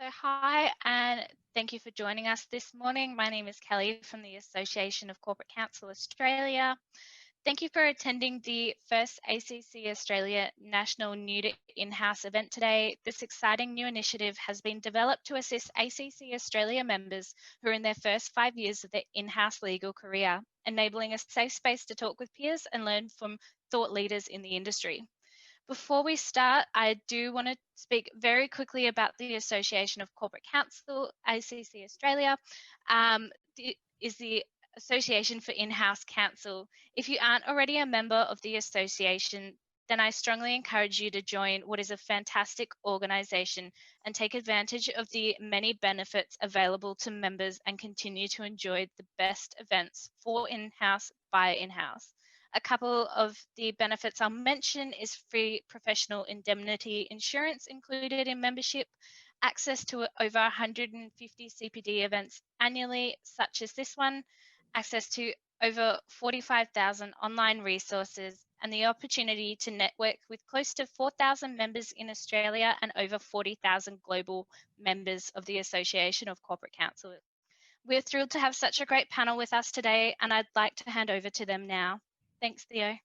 So hi, and thank you for joining us this morning. My name is Kelly from the Association of Corporate Counsel Australia. Thank you for attending the first ACC Australia National New to In-House event today. This exciting new initiative has been developed to assist ACC Australia members who are in their first 5 years of their in-house legal career, enabling a safe space to talk with peers and learn from thought leaders in the industry. Before we start, I do want to speak very quickly about the Association of Corporate Counsel, ACC Australia, is the Association for In-House Counsel. If you aren't already a member of the association, then I strongly encourage you to join what is a fantastic organisation and take advantage of the many benefits available to members and continue to enjoy the best events for in-house by in-house. A couple of the benefits I'll mention is free professional indemnity insurance included in membership, access to over 150 CPD events annually, such as this one, access to over 45,000 online resources, and the opportunity to network with close to 4,000 members in Australia and over 40,000 global members of the Association of Corporate Counsel. We're thrilled to have such a great panel with us today, and I'd like to hand over to them now. Thanks, Theo.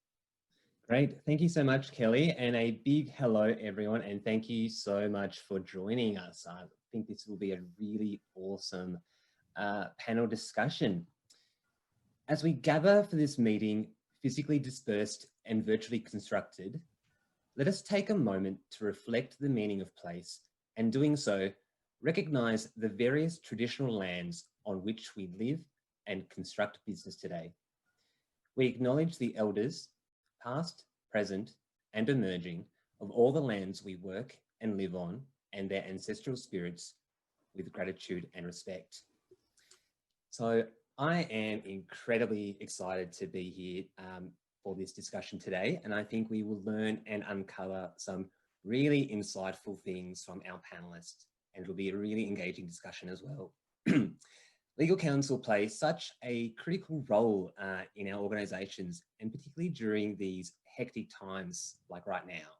Great. Thank you so much, Kelly. And a big hello, everyone. And thank you so much for joining us. I think this will be a really awesome panel discussion. As we gather for this meeting, physically dispersed and virtually constructed, let us take a moment to reflect the meaning of place, and doing so, recognise the various traditional lands on which we live and construct business today. We acknowledge the elders, past, present, and emerging, of all the lands we work and live on, and their ancestral spirits with gratitude and respect. So I am incredibly excited to be here for this discussion today, and I think we will learn and uncover some really insightful things from our panelists, and it'll be a really engaging discussion as well. Legal counsel plays such a critical role in our organisations, and particularly during these hectic times like right now.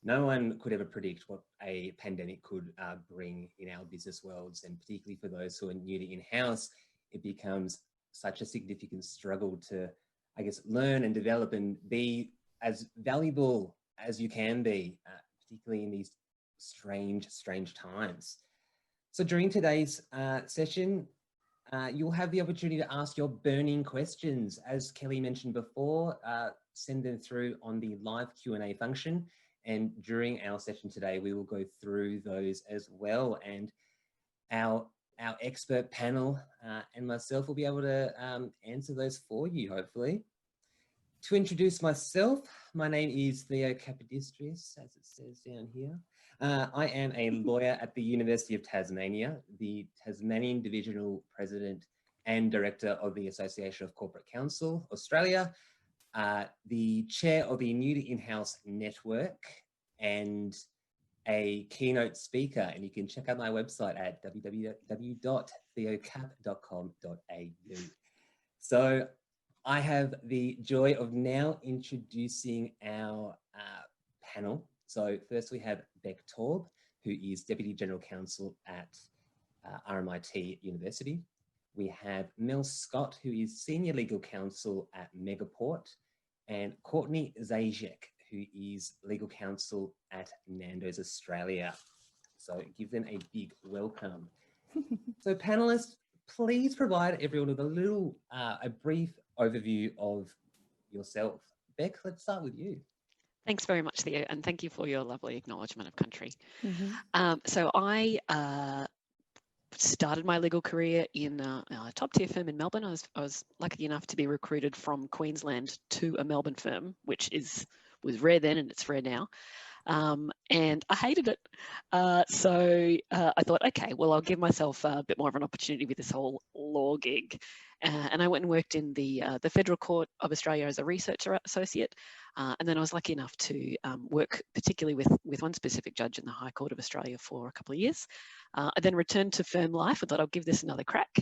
No one could ever predict what a pandemic could bring in our business worlds, and particularly for those who are new to in-house, it becomes such a significant struggle to, I guess, learn and develop and be as valuable as you can be, particularly in these strange times. So during today's session, you'll have the opportunity to ask your burning questions. As Kelly mentioned before, send them through on the live Q&A function. And during our session today, we will go through those as well. And our expert panel and myself will be able to answer those for you, hopefully. To introduce myself, my name is Theo Capodistrius, as it says down here. I am a lawyer at the University of Tasmania, the Tasmanian Divisional President and Director of the Association of Corporate Counsel Australia, the chair of the New to In-House Network, and a keynote speaker. And you can check out my website at www.theocap.com.au. So I have the joy of now introducing our panel. So first we have Beck Taub, who is Deputy General Counsel at RMIT University. We have Mel Scott, who is Senior Legal Counsel at Megaport, and Courtney Zajic, who is Legal Counsel at Nando's Australia. So give them a big welcome. So panelists, please provide everyone with a brief overview of yourself. Beck, let's start with you. Thanks very much, Theo, and thank you for your lovely acknowledgement of country. So I started my legal career in a top tier firm in Melbourne. I was lucky enough to be recruited from Queensland to a Melbourne firm, which was rare then and it's rare now. And I hated it. So I thought, okay, well, I'll give myself a bit more of an opportunity with this whole law gig. And I went and worked in the Federal Court of Australia as a researcher associate. And then I was lucky enough to work particularly with one specific judge in the High Court of Australia for a couple of years. I then returned to firm life. I thought I'll give this another crack.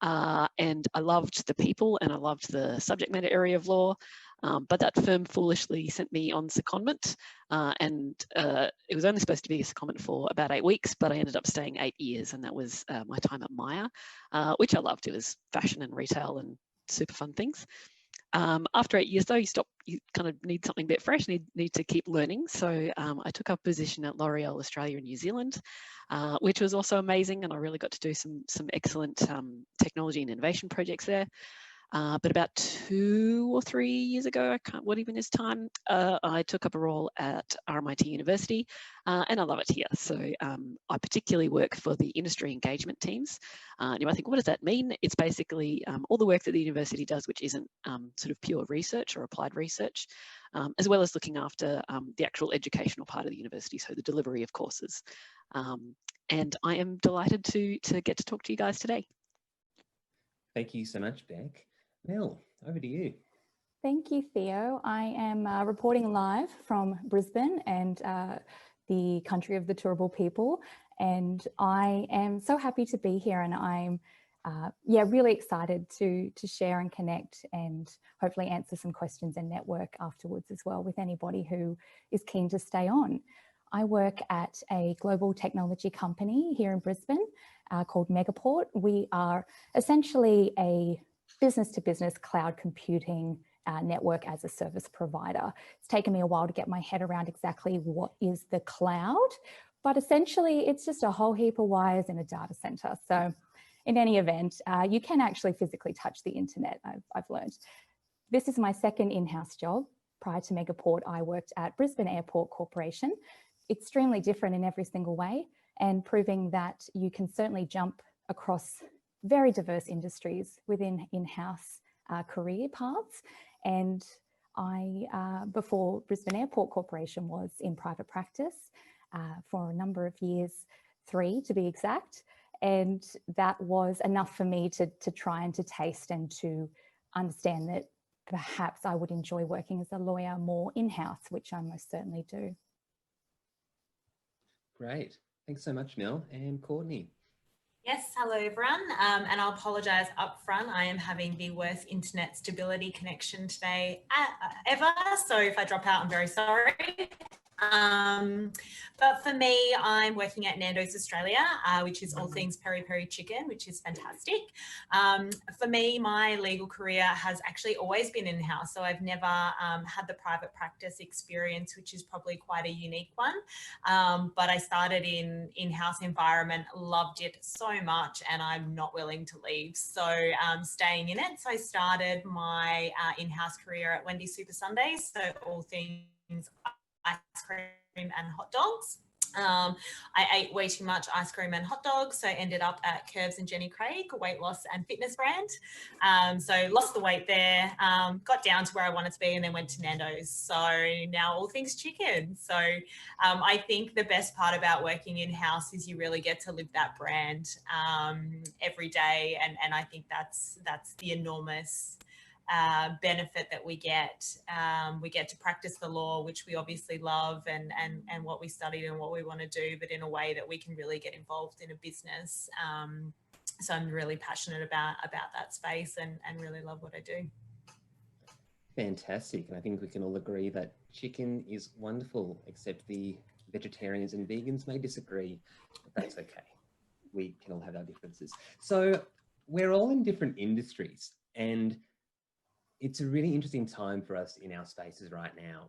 And I loved the people and I loved the subject matter area of law. But that firm foolishly sent me on secondment, and it was only supposed to be a secondment for about 8 weeks, but I ended up staying 8 years, and that was my time at Myer, which I loved. It was fashion and retail and super fun things. After 8 years, though, you kind of need something a bit fresh, need to keep learning. So I took up a position at L'Oreal Australia and New Zealand, which was also amazing, and I really got to do some excellent technology and innovation projects there. But about 2 or 3 years ago, I can't, what even is time, I took up a role at RMIT University, and I love it here. So I particularly work for the industry engagement teams. And you might think, what does that mean? It's basically all the work that the university does, which isn't sort of pure research or applied research, as well as looking after the actual educational part of the university, so the delivery of courses. And I am delighted to get to talk to you guys today. Thank you so much, Beck. Mel, over to you. Thank you, Theo. I am reporting live from Brisbane and the country of the Turrbal people. And I am so happy to be here, and I'm really excited to share and connect and hopefully answer some questions and network afterwards as well with anybody who is keen to stay on. I work at a global technology company here in Brisbane called Megaport. We are essentially a business-to-business cloud computing network as a service provider. It's taken me a while to get my head around exactly what is the cloud, but essentially it's just a whole heap of wires in a data center. So in any event, you can actually physically touch the internet, I've learned. This is my second in-house job. Prior to Megaport, I worked at Brisbane Airport Corporation. Extremely different in every single way, and proving that you can certainly jump across very diverse industries within in-house career paths. And I, before Brisbane Airport Corporation, was in private practice for a number of years, 3 to be exact. And that was enough for me to try and to taste and to understand that perhaps I would enjoy working as a lawyer more in-house, which I most certainly do. Great. Thanks so much, Mel. And Courtney. Yes, hello everyone, and I'll apologise up front. I am having the worst internet stability connection today ever, so if I drop out, I'm very sorry. But for me, I'm working at Nando's Australia, which is all things peri peri chicken, which is fantastic. For me, my legal career has actually always been in-house, so I've never had the private practice experience, which is probably quite a unique one. But I started in-house environment, loved it so much, and I'm not willing to leave, so staying in it. So I started my in-house career at Wendy's Super Sundays, so all things ice cream and hot dogs. I ate way too much ice cream and hot dogs, so I ended up at Curves and Jenny Craig, a weight loss and fitness brand. So lost the weight there, got down to where I wanted to be, and then went to Nando's. So now all things chicken. So I think the best part about working in-house is you really get to live that brand every day, and I think that's the enormous benefit that we get. We get to practice the law, which we obviously love, and what we studied and what we want to do, but in a way that we can really get involved in a business. So I'm really passionate about that space and really love what I do. Fantastic. And I think we can all agree that chicken is wonderful, except the vegetarians and vegans may disagree, but that's okay. We can all have our differences. So we're all in different industries, and it's a really interesting time for us in our spaces right now.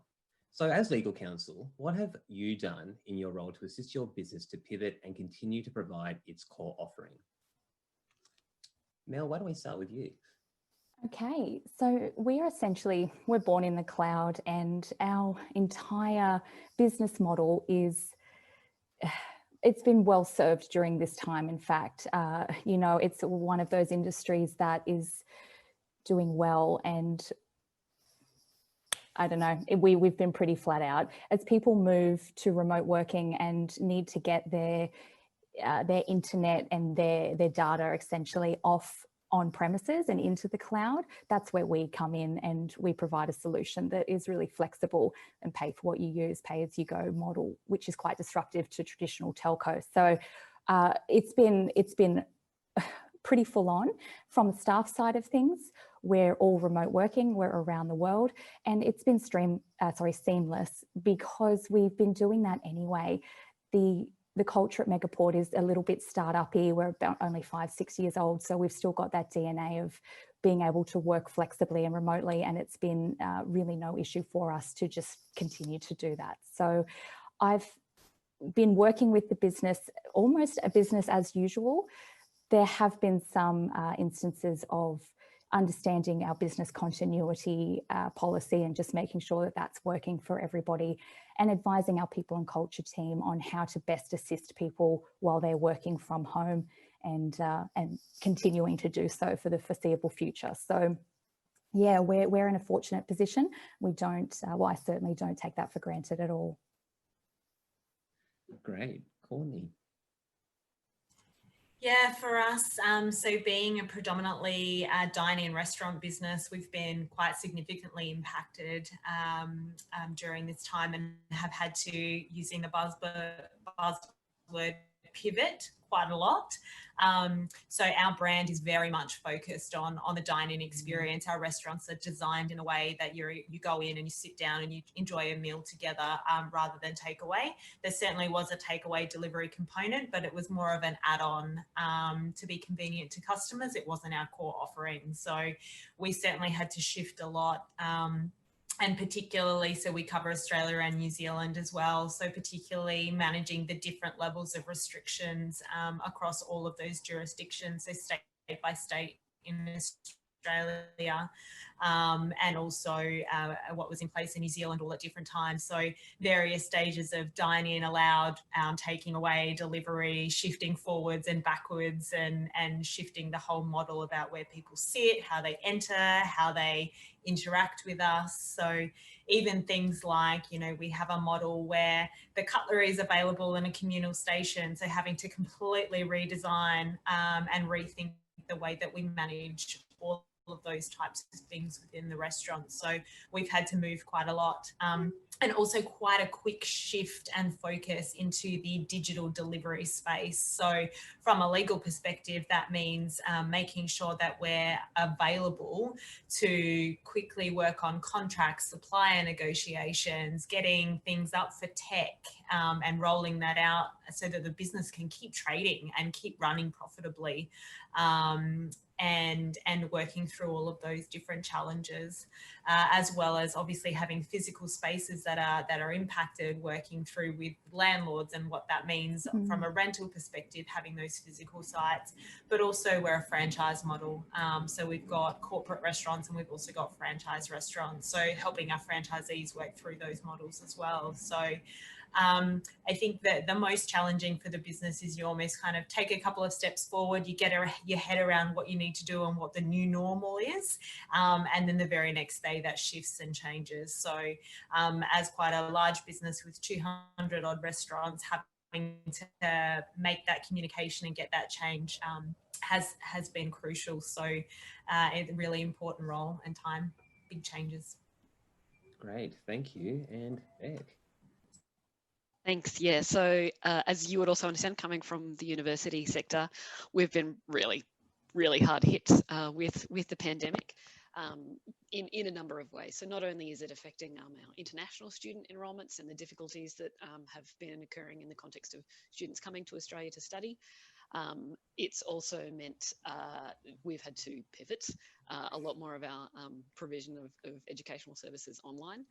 So as legal counsel, what have you done in your role to assist your business to pivot and continue to provide its core offering? Mel, why don't we start with you? Okay, so we're born in the cloud, and our entire business model it's been well served during this time. In fact, it's one of those industries that is doing well, and I don't know, we've been pretty flat out as people move to remote working and need to get their internet and their data essentially off on premises and into the cloud. That's where we come in, and we provide a solution that is really flexible and pay for what you use, pay as you go model, which is quite disruptive to traditional telco. So it's been pretty full on. From the staff side of things, we're all remote working, we're around the world, and it's been seamless because we've been doing that anyway. The culture at Megaport is a little bit startup-y. We're about only 5-6 years old, so we've still got that DNA of being able to work flexibly and remotely, and it's been really no issue for us to just continue to do that. So I've been working with the business, almost a business as usual. There have been some instances of understanding our business continuity policy and just making sure that that's working for everybody, and advising our people and culture team on how to best assist people while they're working from home, and continuing to do so for the foreseeable future. So yeah, we're in a fortunate position. We don't, well, I certainly don't take that for granted at all. Great. Courtney. Yeah, for us, so being a predominantly dine-in restaurant business, we've been quite significantly impacted during this time, and have had to, using the buzzword pivot quite a lot. So our brand is very much focused on the dine-in experience. Our restaurants are designed in a way that you go in and you sit down and you enjoy a meal together, rather than takeaway. There certainly was a takeaway delivery component, but it was more of an add-on to be convenient to customers. It wasn't our core offering. So we certainly had to shift a lot. And particularly, so we cover Australia and New Zealand as well. So particularly managing the different levels of restrictions across all of those jurisdictions, so state by state in Australia, and also what was in place in New Zealand all at different times. So various stages of dine-in allowed, taking away, delivery, shifting forwards and backwards, and shifting the whole model about where people sit, how they enter, how they interact with us. So even things like, you know, we have a model where the cutlery is available in a communal station, so having to completely redesign and rethink the way that we manage all of those types of things within the restaurant. So we've had to move quite a lot, and also quite a quick shift and focus into the digital delivery space. So from a legal perspective, that means making sure that we're available to quickly work on contracts, supplier negotiations, getting things up for tech, and rolling that out so that the business can keep trading and keep running profitably. And working through all of those different challenges, as well as obviously having physical spaces that are impacted, working through with landlords and what that means from a rental perspective, having those physical sites. But also we're a franchise model, so we've got corporate restaurants and we've also got franchise restaurants, so helping our franchisees work through those models as well. So I think that the most challenging for the business is you almost kind of take a couple of steps forward, you get your head around what you need to do and what the new normal is, and then the very next day that shifts and changes. So as quite a large business with 200 odd restaurants, having to make that communication and get that change has been crucial. So a really important role and time, big changes. Great, thank you. And Beck. Thanks. Yeah. So as you would also understand, coming from the university sector, we've been really, really hard hit with the pandemic in a number of ways. So not only is it affecting our international student enrolments and the difficulties that have been occurring in the context of students coming to Australia to study, it's also meant we've had to pivot a lot more of our provision of educational services online.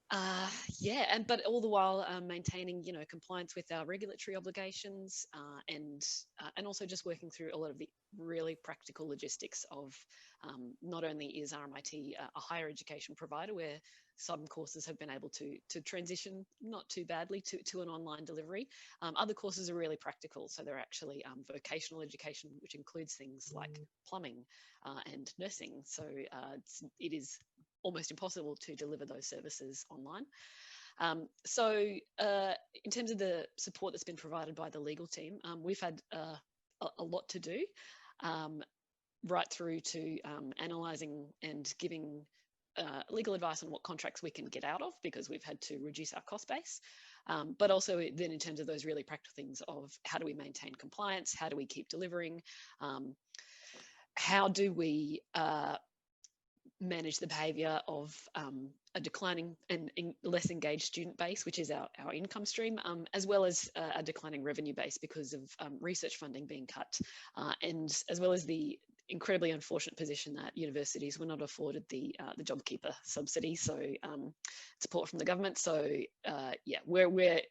But all the while maintaining, you know, compliance with our regulatory obligations, and also just working through a lot of the really practical logistics of not only is RMIT a higher education provider where some courses have been able to transition not too badly to an online delivery. Other courses are really practical, so they're actually vocational education, which includes things like plumbing and nursing. So it is almost impossible to deliver those services online. So in terms of the support that's been provided by the legal team, we've had a lot to do, right through to analysing and giving legal advice on what contracts we can get out of, because we've had to reduce our cost base. But also then in terms of those really practical things of how do we maintain compliance, how do we keep delivering, how do we manage the behaviour of a declining and less engaged student base, which is our income stream, as well as a declining revenue base because of research funding being cut, and as well as the incredibly unfortunate position that universities were not afforded the JobKeeper subsidy, so support from the government. So yeah, we're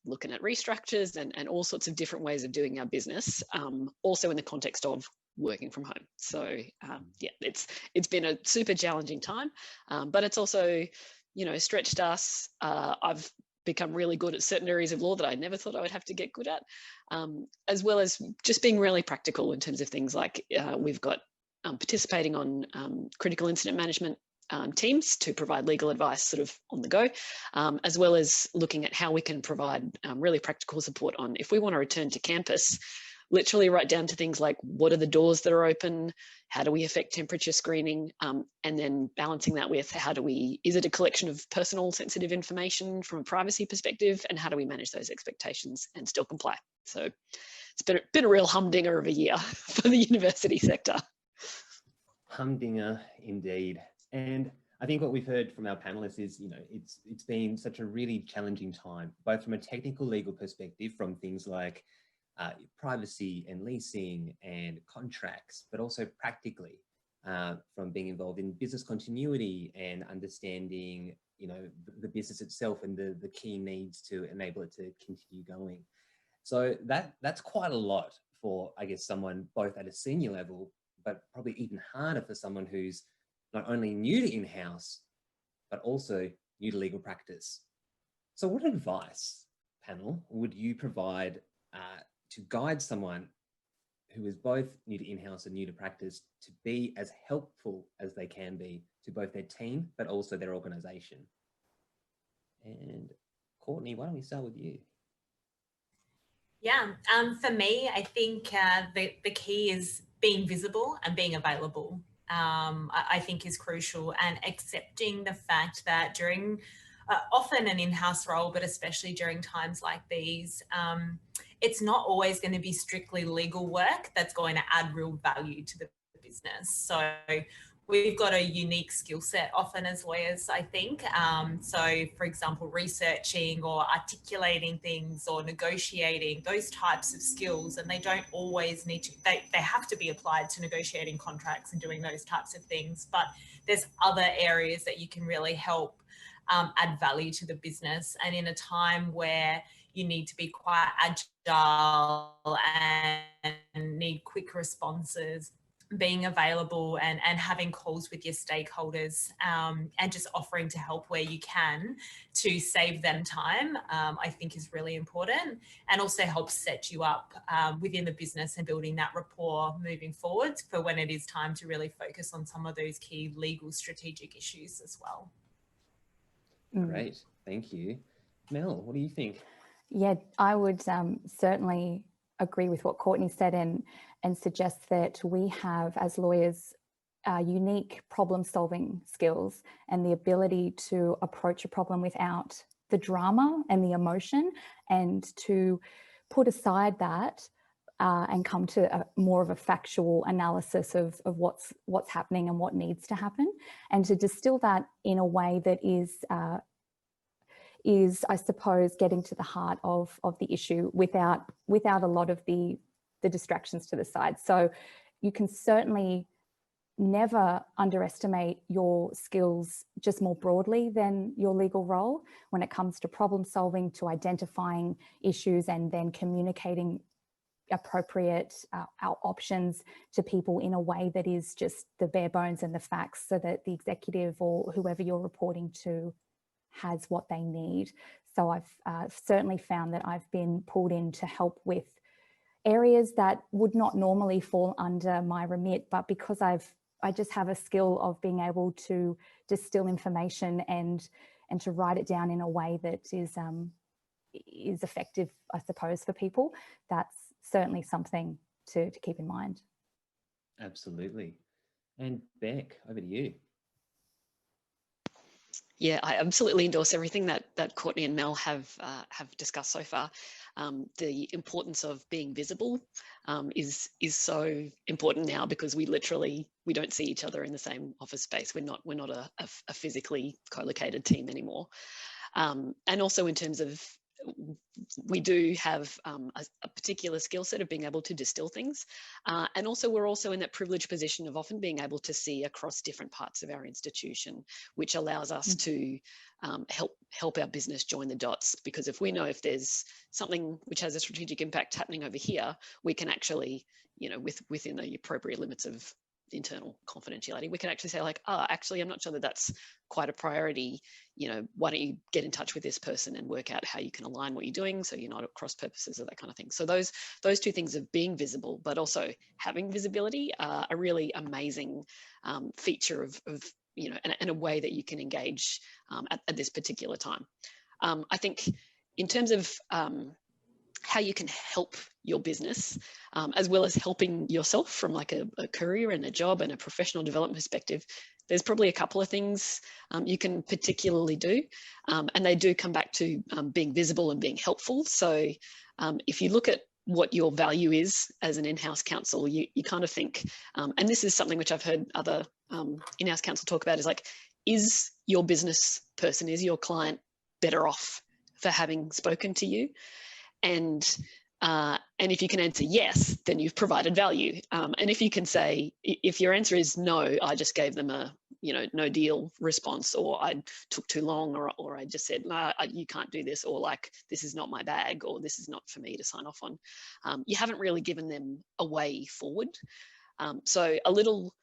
looking at restructures and all sorts of different ways of doing our business, also in the context of working from home. So yeah, it's been a super challenging time, but it's also, you know, stretched us. I've become really good at certain areas of law that I never thought I would have to get good at, as well as just being really practical in terms of things like we've got participating on critical incident management teams to provide legal advice sort of on the go, as well as looking at how we can provide really practical support on if we want to return to campus, literally right down to things like what are the doors that are open, how do we affect temperature screening, and then balancing that with is it a collection of personal sensitive information from a privacy perspective, and how do we manage those expectations and still comply. So it's been a real humdinger of a year for the university sector. Humdinger indeed. And I think what we've heard from our panelists is, you know, it's been such a really challenging time, both from a technical legal perspective, from things like privacy and leasing and contracts, but also practically from being involved in business continuity and understanding, you know, the business itself and the key needs to enable it to continue going. So that's quite a lot for, I guess, someone both at a senior level, but probably even harder for someone who's not only new to in-house, but also new to legal practice. So what advice, panel, would you provide to guide someone who is both new to in-house and new to practice to be as helpful as they can be to both their team, but also their organisation? And Courtney, why don't we start with you? Yeah, for me, I think the key is being visible and being available. I think is crucial, and accepting the fact that during often an in-house role, but especially during times like these, it's not always going to be strictly legal work that's going to add real value to the business. So we've got a unique skill set often as lawyers, I think. So, for example, researching or articulating things or negotiating, those types of skills, and they don't always need to, they have to be applied to negotiating contracts and doing those types of things. But there's other areas that you can really help add value to the business. And in a time where you need to be quite agile and need quick responses, being available and having calls with your stakeholders, and just offering to help where you can to save them time, I think is really important, and also helps set you up within the business and building that rapport moving forward for when it is time to really focus on some of those key legal strategic issues as well. Great, thank you. Mel, what do you think? Yeah, I would certainly agree with what Courtney said and suggest that we have, as lawyers, unique problem-solving skills and the ability to approach a problem without the drama and the emotion, and to put aside that and come to more of a factual analysis of what's happening and what needs to happen, and to distill that in a way that is, I suppose, getting to the heart of the issue without a lot of the distractions to the side. So you can certainly never underestimate your skills just more broadly than your legal role when it comes to problem solving, to identifying issues and then communicating appropriate our options to people in a way that is just the bare bones and the facts, so that the executive or whoever you're reporting to has what they need. So I've certainly found that I've been pulled in to help with areas that would not normally fall under my remit, but because I just have a skill of being able to distill information and to write it down in a way that is effective, I suppose, for people. That's certainly something to keep in mind. Absolutely. And Beck, over to you. Yeah, I absolutely endorse everything that Courtney and Mel have discussed so far. The importance of being visible is so important now, because we don't see each other in the same office space. We're not a physically co-located team anymore. And also in terms of, we do have a particular skill set of being able to distill things. And also we're also in that privileged position of often being able to see across different parts of our institution, which allows us to help our business join the dots. Because if we know if there's something which has a strategic impact happening over here, we can actually, within the appropriate limits of internal confidentiality, we can actually say like, actually, I'm not sure that that's quite a priority. Why don't you get in touch with this person and work out how you can align what you're doing so you're not at cross purposes or that kind of thing. So those two things of being visible, but also having visibility, are a really amazing feature of and a way that you can engage at this particular time. I think in terms of how you can help your business, as well as helping yourself from like a career and a job and a professional development perspective, there's probably a couple of things you can particularly do, and they do come back to being visible and being helpful. So if you look at what your value is as an in-house counsel, you kind of think, and this is something which I've heard other in-house counsel talk about, is like, is your business person, is your client better off for having spoken to you? And if you can answer yes, then you've provided value. And if you can say, if your answer is no, I just gave them a no deal response, or I took too long, or I just said, no, you can't do this, or like, this is not my bag, or this is not for me to sign off on, you haven't really given them a way forward. So a little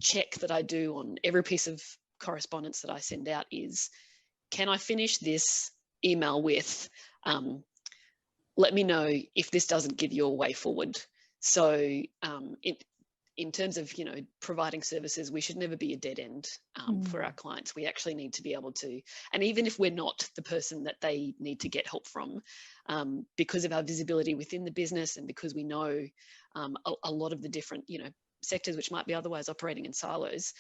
check that I do on every piece of correspondence that I send out is, can I finish this email with, let me know if this doesn't give you a way forward. So in terms of providing services, we should never be a dead end for our clients. We actually need to be able to, and even if we're not the person that they need to get help from, because of our visibility within the business, and because we know a lot of the different sectors which might be otherwise operating in silos,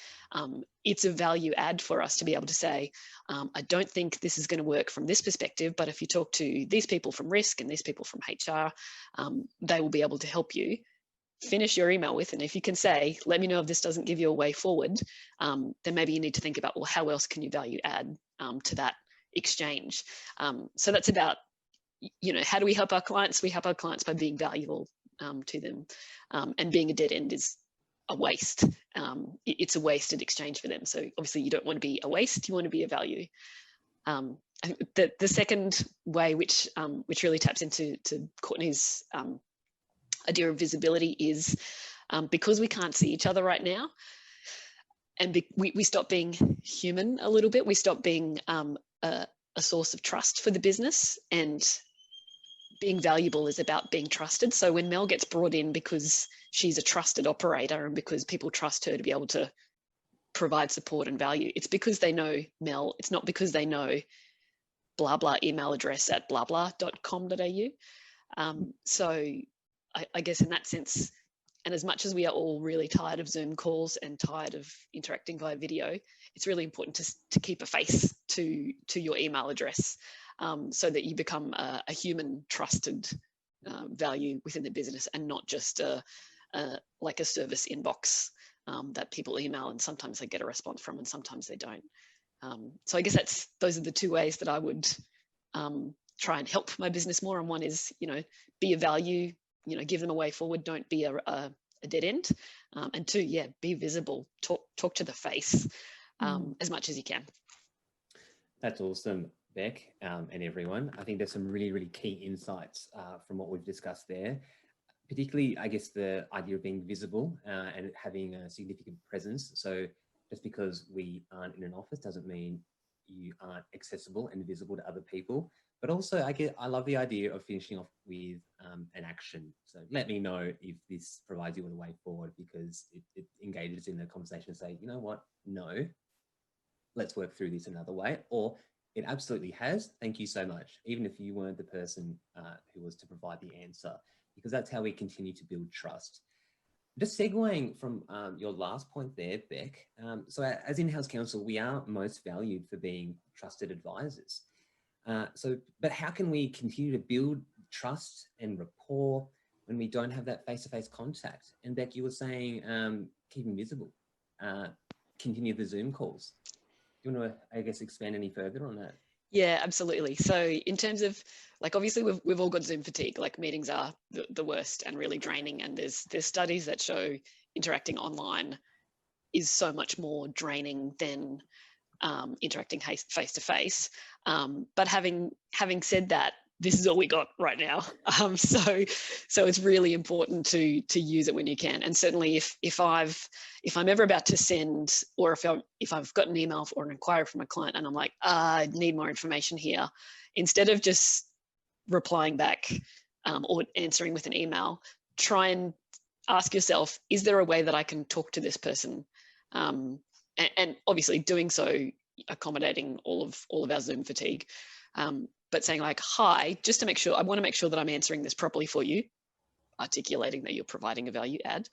it's a value add for us to be able to say, I don't think this is going to work from this perspective, but if you talk to these people from risk and these people from HR, they will be able to help you. Finish your email with, and if you can say, let me know if this doesn't give you a way forward, then maybe you need to think about, well, how else can you value add to that exchange? So that's about, how do we help our clients? We help our clients by being valuable to them, and being a dead end is a waste. It's a wasted exchange for them. So obviously you don't want to be a waste, you want to be a value. I think the second way, which really taps into Courtney's idea of visibility, is because we can't see each other right now, and we stop being human a little bit. We stop being a source of trust for the business, and being valuable is about being trusted. So when Mel gets brought in because she's a trusted operator and because people trust her to be able to provide support and value, it's because they know Mel. It's not because they know blah blah email address at blah blah.com.au. So I guess in that sense, and as much as we are all really tired of Zoom calls and tired of interacting via video, it's really important to keep a face to your email address, so that you become a human trusted value within the business, and not just like a service inbox that people email and sometimes they get a response from and sometimes they don't. So I guess those are the two ways that I would try and help my business more. And one is, be a value, give them a way forward, don't be a dead end. And two, be visible, talk to the face as much as you can. That's awesome, Beck, and everyone. I think there's some really, really key insights from what we've discussed there, particularly, I guess, the idea of being visible and having a significant presence. So just because we aren't in an office doesn't mean you aren't accessible and visible to other people. But also, I love the idea of finishing off with an action. So let me know if this provides you with a way forward, because it engages in the conversation and say, you know what, no, let's work through this another way. Or it absolutely has, thank you so much, even if you weren't the person who was to provide the answer, because that's how we continue to build trust. just segueing from your last point there, Beck. So as in-house counsel, we are most valued for being trusted advisors. But how can we continue to build trust and rapport when we don't have that face-to-face contact? And Beck, you were saying keep them visible, continue the Zoom calls. Do you want to, I guess, expand any further on that? Yeah, absolutely. So in terms of, like, obviously we've all got Zoom fatigue, like meetings are the worst and really draining. And there's studies that show interacting online is so much more draining than interacting face to face. But having said that, this is all we got right now. So it's really important to use it when you can. And certainly if I'm ever about to send, or if I've got an email or an inquiry from a client and I'm like, I need more information here, instead of just replying back or answering with an email, try and ask yourself, is there a way that I can talk to this person? And obviously doing so, accommodating all of our Zoom fatigue. But saying like, hi, just to make sure, I want to make sure that I'm answering this properly for you, articulating that you're providing a value add,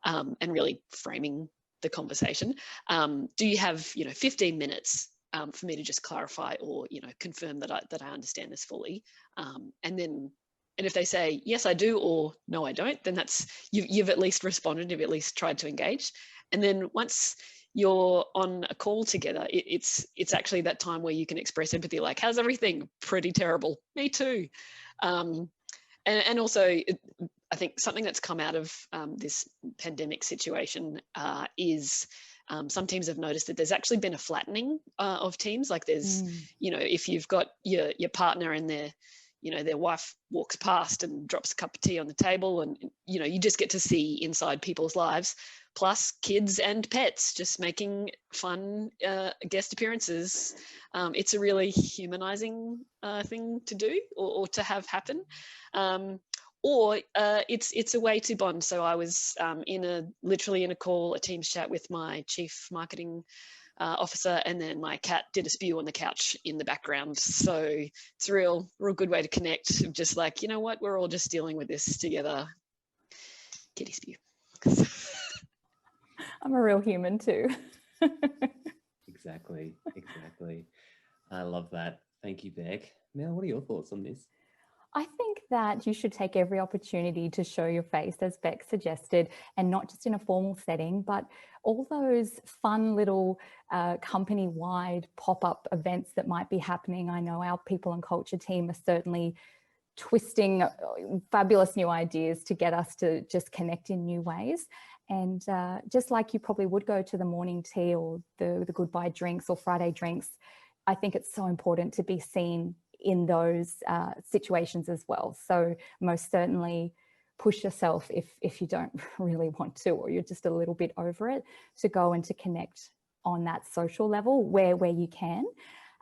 and really framing the conversation. Do you have, 15 minutes for me to just clarify or, confirm that I understand this fully? And if they say, yes, I do, or no, I don't, then that's, you've at least responded, you've at least tried to engage. And then once you're on a call together, it's actually that time where you can express empathy, like, how's everything? Pretty terrible. Me too. And also, I think something that's come out of this pandemic situation is some teams have noticed that there's actually been a flattening of teams. Like there's, if you've got your partner and their wife walks past and drops a cup of tea on the table, and you just get to see inside people's lives, plus kids and pets just making fun guest appearances. It's a really humanizing thing to do or to have happen. Or it's a way to bond. So I was literally in a call, a Teams chat with my chief marketing officer, and then my cat did a spew on the couch in the background. So it's a real good way to connect. Just like, you know what, we're all just dealing with this together. Kitty spew. I'm a real human too. Exactly. I love that. Thank you, Beck. Mel, what are your thoughts on this? I think that you should take every opportunity to show your face, as Beck suggested, and not just in a formal setting, but all those fun little company-wide pop-up events that might be happening. I know our people and culture team are certainly twisting fabulous new ideas to get us to just connect in new ways. And just like you probably would go to the morning tea or the goodbye drinks or Friday drinks, I think it's so important to be seen in those situations as well. So most certainly push yourself if you don't really want to, or you're just a little bit over it, to go and to connect on that social level where you can.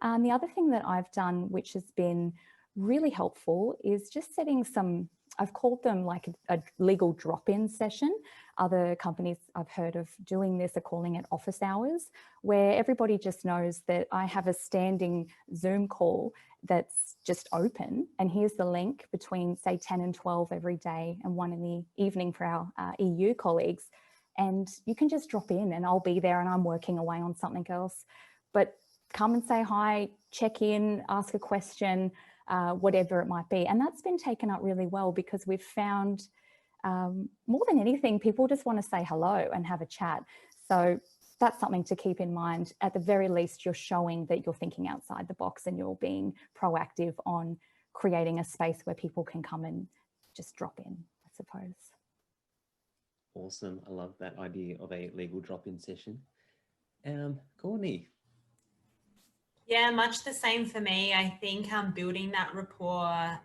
The other thing that I've done, which has been really helpful, is just setting some, I've called them like a legal drop-in session. Other companies I've heard of doing this are calling it office hours, where everybody just knows that I have a standing Zoom call that's just open, and here's the link between, say, 10 and 12 every day, and one in the evening for our EU colleagues. And you can just drop in and I'll be there and I'm working away on something else. But come and say hi, check in, ask a question, whatever it might be. And that's been taken up really well, because we've found more than anything, people just want to say hello and have a chat. So that's something to keep in mind. At the very least, you're showing that you're thinking outside the box and you're being proactive on creating a space where people can come and just drop in, I suppose. Awesome. I love that idea of a legal drop-in session. Courtney. Yeah, much the same for me. I think building that rapport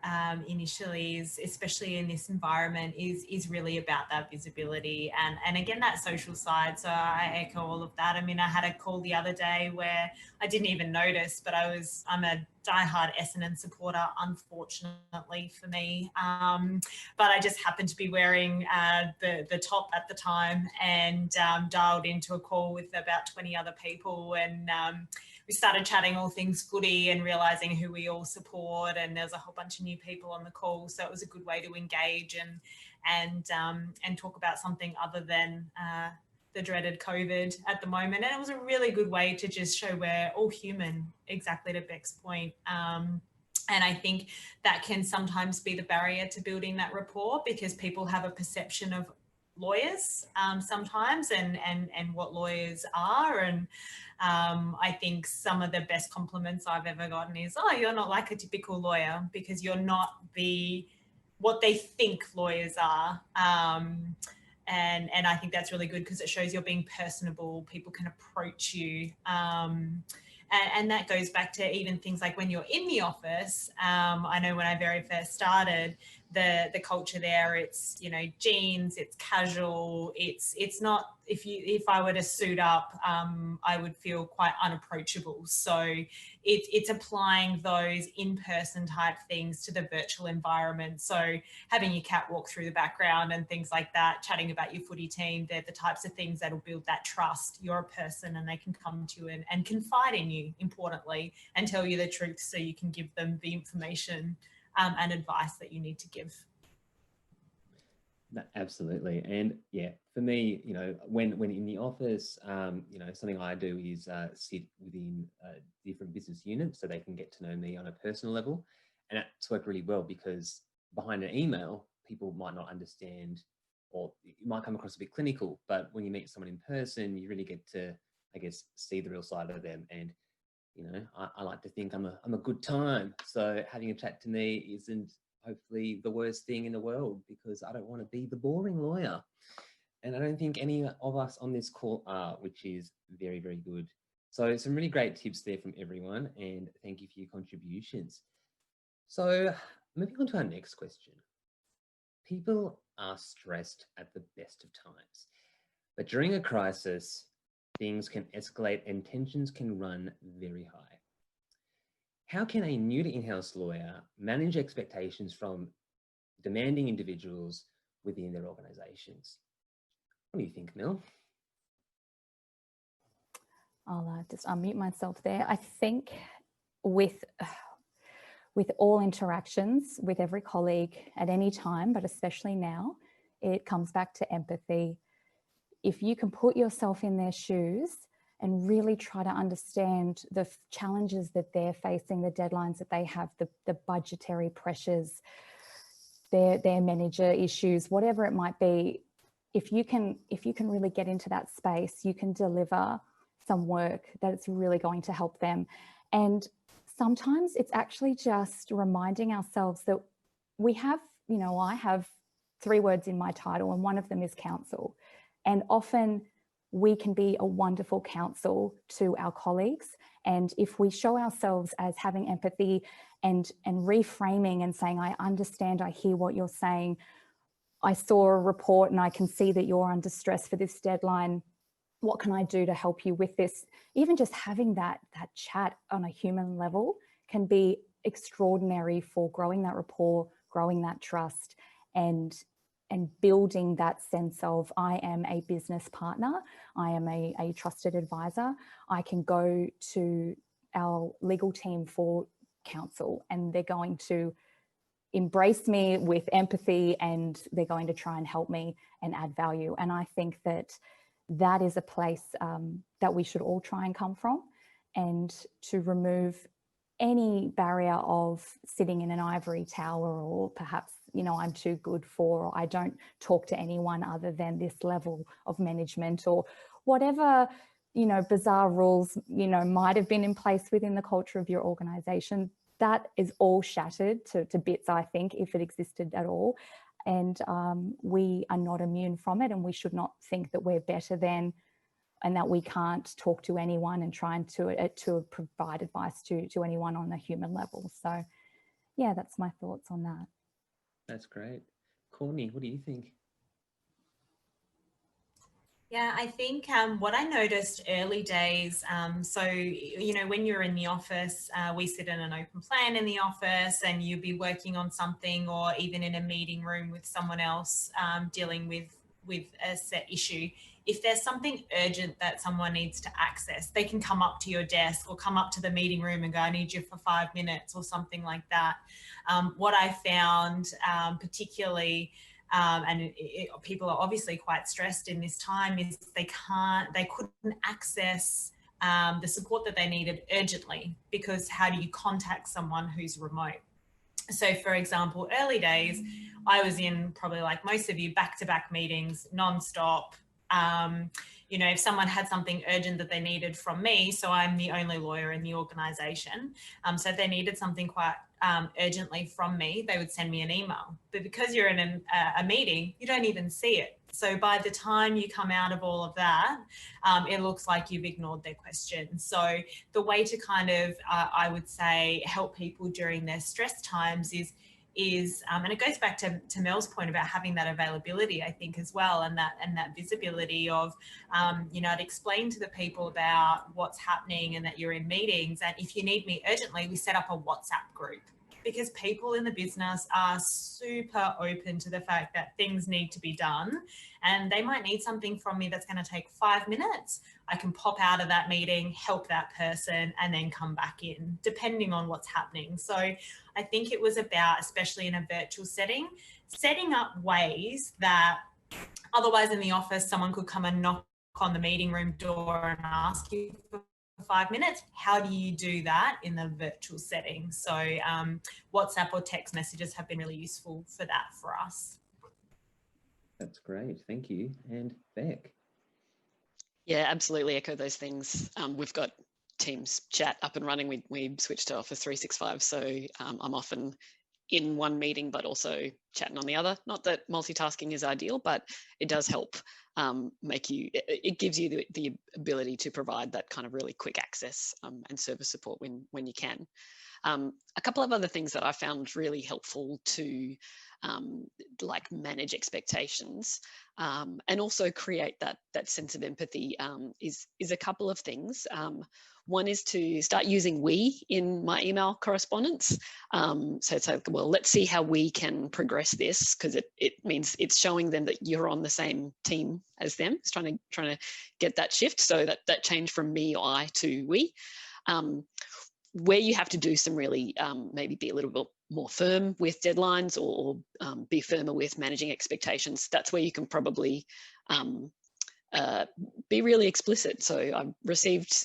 initially is, especially in this environment, is really about that visibility and again, that social side. So I echo all of that. I mean, I had a call the other day where I didn't even notice, but I'm a diehard Essendon supporter, unfortunately for me. But I just happened to be wearing the top at the time and dialed into a call with about 20 other people, and we started chatting all things footy and realising who we all support, and there's a whole bunch of new people on the call. So it was a good way to engage and talk about something other than the dreaded COVID at the moment. And it was a really good way to just show we're all human, exactly to Beck's point. And I think that can sometimes be the barrier to building that rapport, because people have a perception of lawyers sometimes and what lawyers are. And I think some of the best compliments I've ever gotten is, oh, you're not like a typical lawyer, because you're not what they think lawyers are. And I think that's really good, because it shows you're being personable. People can approach you. And that goes back to even things like when you're in the office. I know when I very first started, the culture there, it's, you know, jeans, it's casual, it's not, if I were to suit up, I would feel quite unapproachable. So it's applying those in-person type things to the virtual environment. So having your cat walk through the background and things like that, chatting about your footy team, they're the types of things that'll build that trust. You're a person and they can come to you and confide in you, importantly, and tell you the truth, so you can give them the information and advice that you need to give. Absolutely. And yeah, for me, you know, when in the office, you know, something I do is sit within different business units so they can get to know me on a personal level. And that's worked really well, because behind an email, people might not understand, or it might come across a bit clinical, but when you meet someone in person, you really get to, I guess, see the real side of them. And, you know, I like to think I'm a good time. So having a chat to me isn't hopefully the worst thing in the world, because I don't want to be the boring lawyer. And I don't think any of us on this call are, which is very, very good. So some really great tips there from everyone, and thank you for your contributions. So moving on to our next question. People are stressed at the best of times, but during a crisis, things can escalate and tensions can run very high. How can a new to in-house lawyer manage expectations from demanding individuals within their organisations? What do you think, Mel? I'll just unmute myself there. I think with all interactions with every colleague at any time, but especially now, it comes back to empathy. If you can put yourself in their shoes and really try to understand the challenges that they're facing, the deadlines that they have, the budgetary pressures, their manager issues, whatever it might be, if you can really get into that space, you can deliver some work that's really going to help them. And sometimes it's actually just reminding ourselves that we have, you know, I have 3 words in my title, and one of them is counsel. And often we can be a wonderful counsel to our colleagues. And if we show ourselves as having empathy and reframing and saying, I understand, I hear what you're saying, I saw a report and I can see that you're under stress for this deadline, what can I do to help you with this? Even just having that chat on a human level can be extraordinary for growing that rapport, growing that trust, and building that sense of, I am a business partner, I am a trusted advisor, I can go to our legal team for counsel and they're going to embrace me with empathy and they're going to try and help me and add value. And I think that is a place that we should all try and come from, and to remove any barrier of sitting in an ivory tower, or perhaps, you know, I'm too good for, or I don't talk to anyone other than this level of management, or whatever, you know, bizarre rules, you know, might have been in place within the culture of your organization. That is all shattered to bits, I think, if it existed at all. And we are not immune from it, and we should not think that we're better than, and that we can't talk to anyone and try to provide advice to anyone on a human level. So yeah, that's my thoughts on that. That's great. Courtney, what do you think? Yeah, I think what I noticed early days, so, you know, when you're in the office, we sit in an open plan in the office and you'll be working on something, or even in a meeting room with someone else dealing with a set issue. If there's something urgent that someone needs to access, they can come up to your desk or come up to the meeting room and go, I need you for 5 minutes or something like that. What I found particularly and people are obviously quite stressed in this time, is they couldn't access the support that they needed urgently, because how do you contact someone who's remote? So for example, early days, I was in, probably like most of you, back-to-back meetings, non-stop. You know, if someone had something urgent that they needed from me, so I'm the only lawyer in the organisation, so if they needed something quite urgently from me, they would send me an email. But because you're in a meeting, you don't even see it. So by the time you come out of all of that, it looks like you've ignored their questions. So the way to kind of, I would say, help people during their stress times is and it goes back to Mel's point about having that availability, I think, as well, and that visibility of, you know, I'd explain to the people about what's happening and that you're in meetings, and if you need me urgently, we set up a WhatsApp group, because people in the business are super open to the fact that things need to be done, and they might need something from me that's going to take 5 minutes. I can pop out of that meeting, help that person, and then come back in, depending on what's happening. So I think it was about, especially in a virtual setting, setting up ways that otherwise in the office, someone could come and knock on the meeting room door and ask you for 5 minutes. How do you do that in the virtual setting? So WhatsApp or text messages have been really useful for that for us. That's great. Thank you. And Beck? Yeah, absolutely echo those things. We've got Teams chat up and running. We switched to Office 365, so I'm often in one meeting but also chatting on the other. Not that multitasking is ideal, but it does help it gives you the ability to provide that kind of really quick access and service support when you can. A couple of other things that I found really helpful to like manage expectations and also create that sense of empathy is a couple of things. One is to start using we in my email correspondence. So it's like, well, let's see how we can progress this, because it means it's showing them that you're on the same team as them. It's trying to get that shift, so that change from me, I to we. Where you have to do some really maybe be a little bit more firm with deadlines or be firmer with managing expectations, that's where you can probably be really explicit. So I've received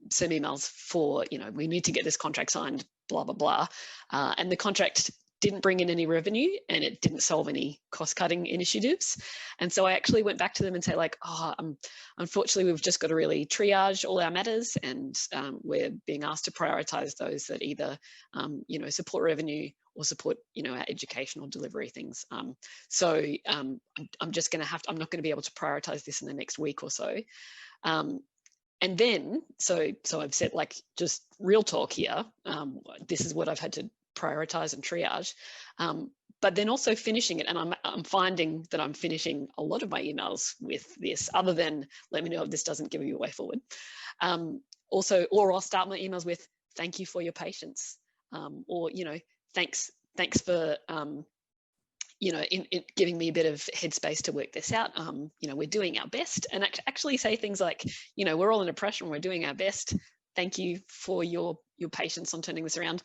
some emails for, you know, we need to get this contract signed, blah, blah, blah. And the contract didn't bring in any revenue and it didn't solve any cost-cutting initiatives. And so I actually went back to them and say, like, unfortunately, we've just got to really triage all our matters, and we're being asked to prioritize those that either, you know, support revenue or support, you know, our educational delivery things. So I'm just going to I'm not going to be able to prioritize this in the next week or so. And then, so I've said, like, just real talk here. This is what I've had to prioritize and triage, but then also finishing it. And I'm finding that I'm finishing a lot of my emails with this, other than let me know if this doesn't give you a way forward. Also, or I'll start my emails with thank you for your patience, or, you know, thanks for you know, in giving me a bit of headspace to work this out. You know, we're doing our best, and actually say things like, you know, we're all under pressure and we're doing our best. Thank you for your patience on turning this around,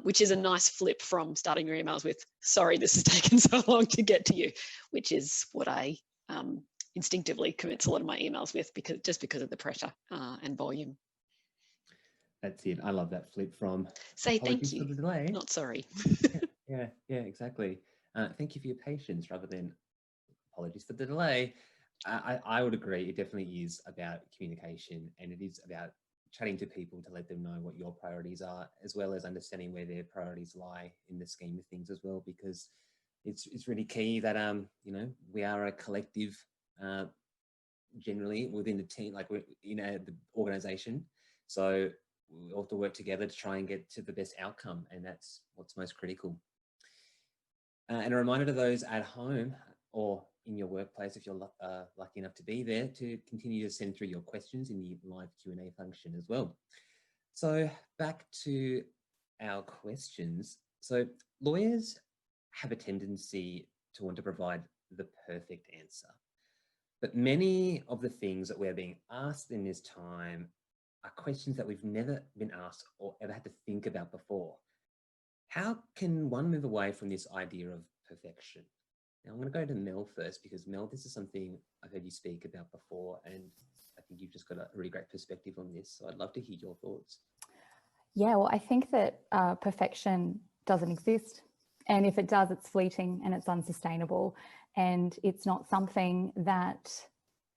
which is a nice flip from starting your emails with, sorry, this has taken so long to get to you, which is what I instinctively commence a lot of my emails with, because of the pressure and volume. That's it. I love that flip from say thank you for the delay. Not sorry. yeah, exactly. Thank you for your patience rather than apologies for the delay. I would agree. It definitely is about communication, and it is about chatting to people to let them know what your priorities are, as well as understanding where their priorities lie in the scheme of things as well, because it's really key that you know, we are a collective generally within the team, like we're in the organization, so we all have to work together to try and get to the best outcome, and that's what's most critical. And a reminder to those at home or in your workplace, if you're lucky enough to be there, to continue to send through your questions in the live Q&A function as well. So back to our questions. So lawyers have a tendency to want to provide the perfect answer, but many of the things that we're being asked in this time are questions that we've never been asked or ever had to think about before. How can one move away from this idea of perfection? Now I'm going to go to Mel first, because Mel, this is something I've heard you speak about before, and I think you've just got a really great perspective on this. So I'd love to hear your thoughts. Yeah, well, I think that perfection doesn't exist. And if it does, it's fleeting and it's unsustainable. And it's not something that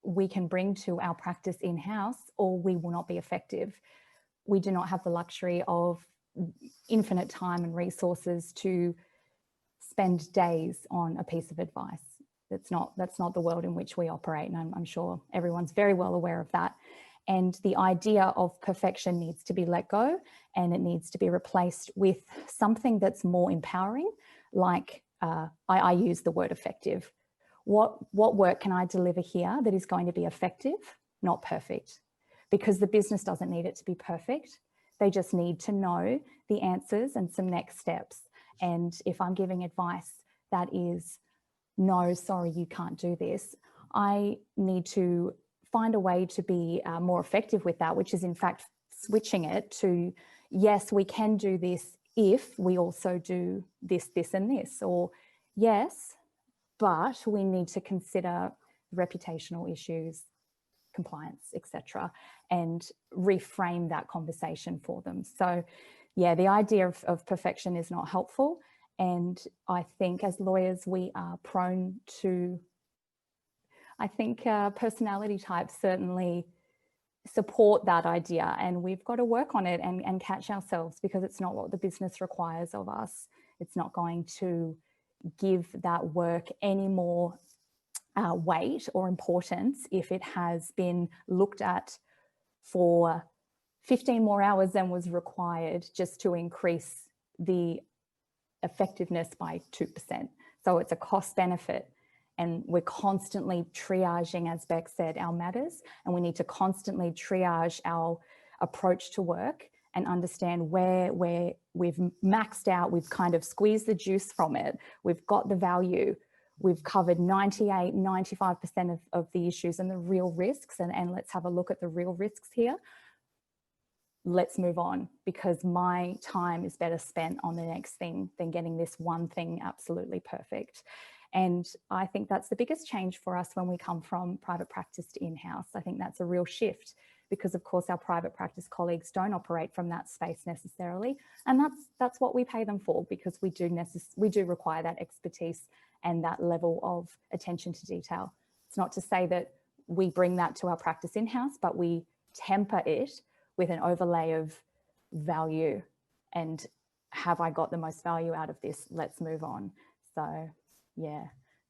we can bring to our practice in-house, or we will not be effective. We do not have the luxury of infinite time and resources to spend days on a piece of advice. That's not the world in which we operate, and I'm sure everyone's very well aware of that. And the idea of perfection needs to be let go, and it needs to be replaced with something that's more empowering, like I use the word effective. What work can I deliver here that is going to be effective, not perfect? Because the business doesn't need it to be perfect. They just need to know the answers and some next steps. And if I'm giving advice that is, no, sorry, you can't do this, I need to find a way to be more effective with that, which is in fact switching it to, yes, we can do this if we also do this, this, and this, or yes, but we need to consider reputational issues, compliance, etc., and reframe that conversation for them. So yeah, the idea of perfection is not helpful. And I think as lawyers, we are prone to, I think personality types certainly support that idea, and we've got to work on it and catch ourselves, because it's not what the business requires of us. It's not going to give that work any more weight or importance if it has been looked at for 15 more hours than was required just to increase the effectiveness by 2%. So it's a cost benefit. And we're constantly triaging, as Beck said, our matters, and we need to constantly triage our approach to work and understand where we've maxed out, we've kind of squeezed the juice from it, we've got the value, we've covered 98, 95% of the issues and the real risks, and let's have a look at the real risks here. Let's move on, because my time is better spent on the next thing than getting this one thing absolutely perfect. And I think that's the biggest change for us when we come from private practice to in-house. I think that's a real shift, because of course our private practice colleagues don't operate from that space necessarily. And that's what we pay them for, because we do require that expertise and that level of attention to detail. It's not to say that we bring that to our practice in-house, but we temper it with an overlay of value and, have I got the most value out of this? Let's move on. So yeah,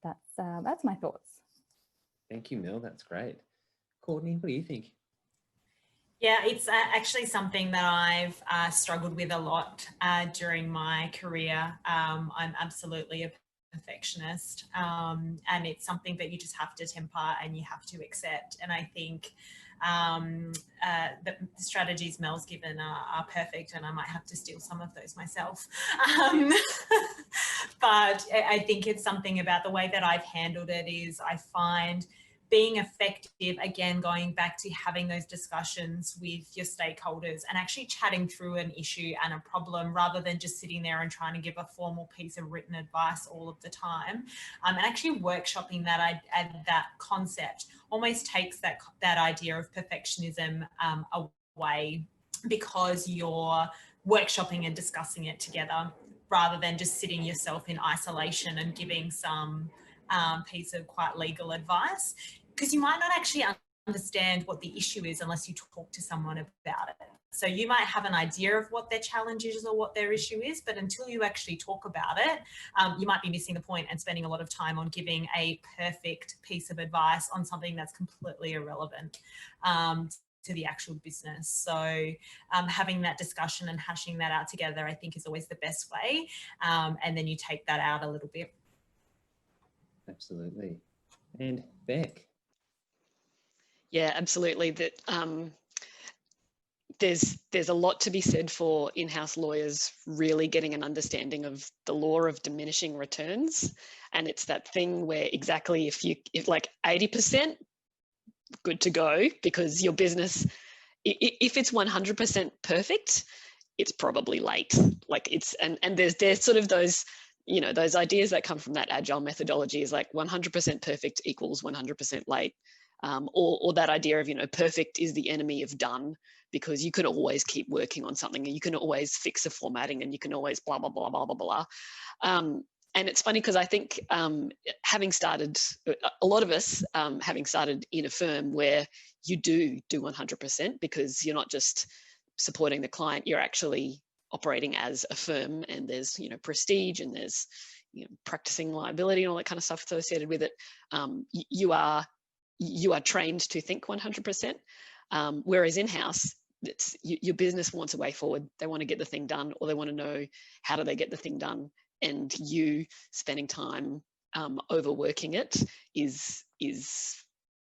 that's my thoughts. Thank you, Mel. That's great. Courtney, what do you think? Yeah, it's actually something that I've struggled with a lot during my career. I'm absolutely a perfectionist, and it's something that you just have to temper and you have to accept. And I think the strategies Mel's given are perfect, and I might have to steal some of those myself. But I think it's something about the way that I've handled it is I find being effective, again, going back to having those discussions with your stakeholders and actually chatting through an issue and a problem, rather than just sitting there and trying to give a formal piece of written advice all of the time. And actually workshopping that concept almost takes that idea of perfectionism away, because you're workshopping and discussing it together, rather than just sitting yourself in isolation and giving some piece of quite legal advice, because you might not actually understand what the issue is unless you talk to someone about it. So you might have an idea of what their challenge is or what their issue is, but until you actually talk about it, you might be missing the point and spending a lot of time on giving a perfect piece of advice on something that's completely irrelevant to the actual business. So having that discussion and hashing that out together, I think, is always the best way. And then you take that out a little bit. Absolutely. And Beck? Yeah, absolutely. That there's a lot to be said for in-house lawyers really getting an understanding of the law of diminishing returns. And it's that thing where exactly if like 80%, good to go, because your business, if it's 100% perfect, it's probably late. Like it's, and there's sort of those you know, those ideas that come from that agile methodology is like 100% perfect equals 100% late. Or that idea of, you know, perfect is the enemy of done, because you can always keep working on something and you can always fix the formatting and you can always blah, blah, blah, blah, blah, blah. And it's funny because I think having started, a lot of us having started in a firm where you do 100%, because you're not just supporting the client, you're actually operating as a firm, and there's, you know, prestige and there's, you know, practicing liability and all that kind of stuff associated with it. You are trained to think 100%. Whereas in-house, your business wants a way forward. They want to get the thing done, or they want to know how do they get the thing done. And you spending time overworking it is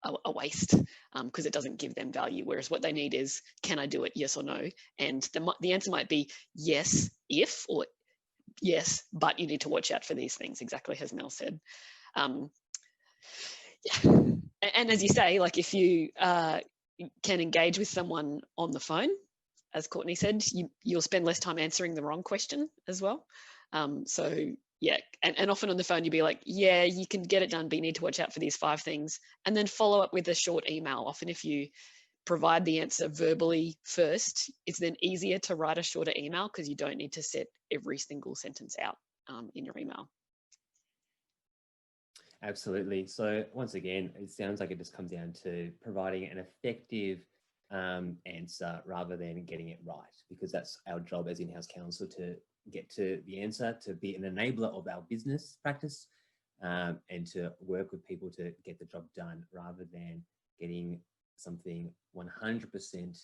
a waste, because it doesn't give them value. Whereas what they need is, can I do it? Yes or no? And the answer might be yes, if, or yes, but you need to watch out for these things, exactly as Mel said. Yeah. And as you say, like, if you can engage with someone on the phone, as Courtney said, you'll spend less time answering the wrong question as well. So yeah, and often on the phone you'll be like, yeah, you can get it done, but you need to watch out for these 5 things, and then follow up with a short email. Often if you provide the answer verbally first, it's then easier to write a shorter email, because you don't need to set every single sentence out in your email. Absolutely. So once again, it sounds like it just comes down to providing an effective answer rather than getting it right, because that's our job as in-house counsel, to get to the answer, to be an enabler of our business practice, and to work with people to get the job done, rather than getting something 100%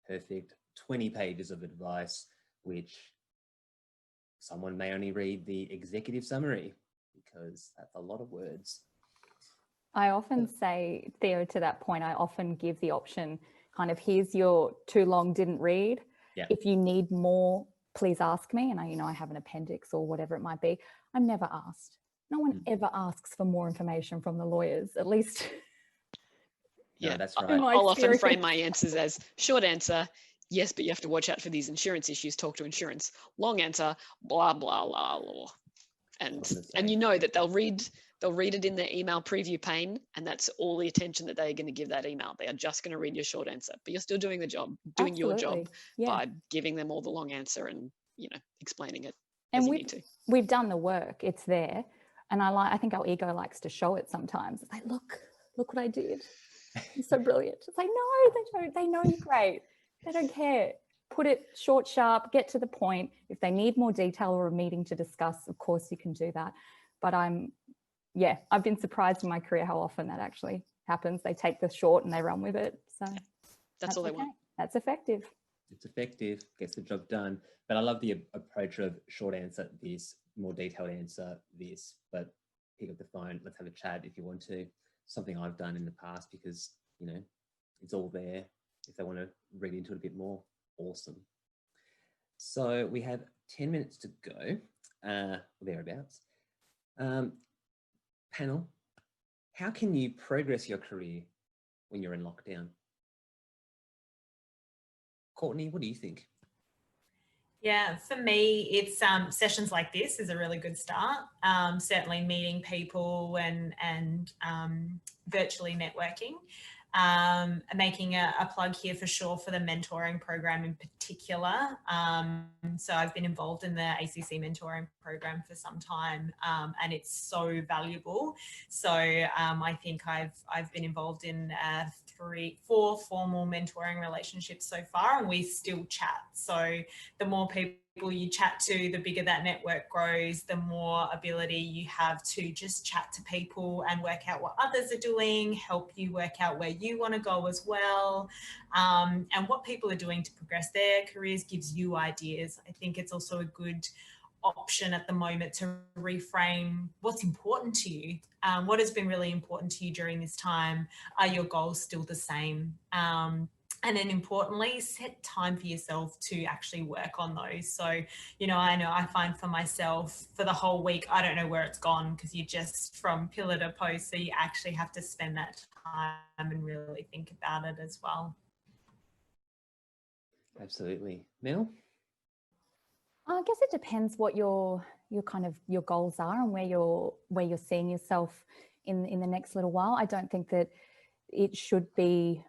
perfect, 20 pages of advice, which someone may only read the executive summary, because that's a lot of words. I often say, Theo, to that point, I often give the option, kind of, here's your too long, didn't read. Yeah. If you need more, please ask me. And I have an appendix or whatever it might be. I'm never asked. No one ever asks for more information from the lawyers, at least. Yeah, Yeah, that's right. I'll often frame my answers as short answer, yes, but you have to watch out for these insurance issues, talk to insurance. Long answer, blah, blah, blah, blah. And you know that they'll read it in their email preview pane, and that's all the attention that they're going to give that email. They are just going to read your short answer, but you're still doing the job, doing your job by giving them all the long answer and, you know, explaining it as you need to. We've done the work, it's there. And I think our ego likes to show it sometimes. It's like, look what I did. I'm so brilliant. It's like, no, they don't. They know you're great. They don't care. Put it short, sharp, get to the point. If they need more detail or a meeting to discuss, of course you can do that. But I've been surprised in my career how often that actually happens. They take the short and they run with it. So that's all they want. That's effective. It's effective, gets the job done. But I love the approach of short answer this, more detailed answer this, but pick up the phone, let's have a chat if you want to. Something I've done in the past, because, you know, it's all there. If they want to read into it a bit more, awesome. So we have 10 minutes to go, thereabouts. Panel, how can you progress your career when you're in lockdown? Courtney, what do you think? Yeah, for me, it's sessions like this is a really good start. Certainly meeting people and virtually networking. Making a plug here for sure for the mentoring program in particular. So I've been involved in the ACC mentoring program for some time, and it's so valuable. So I think I've been involved in 4 formal mentoring relationships so far, and we still chat. So the more people you chat to, the bigger that network grows, the more ability you have to just chat to people and work out what others are doing, help you work out where you want to go as well, and what people are doing to progress their careers gives you ideas. I think it's also a good option at the moment to reframe what's important to you. What has been really important to you during this time? Are your goals still the same? And then importantly, set time for yourself to actually work on those. So, you know I find for myself, for the whole week, I don't know where it's gone, because you just from pillar to post. So you actually have to spend that time and really think about it as well. Absolutely. Mel? I guess it depends what your kind of your goals are and where you're seeing yourself in the next little while. I don't think it should be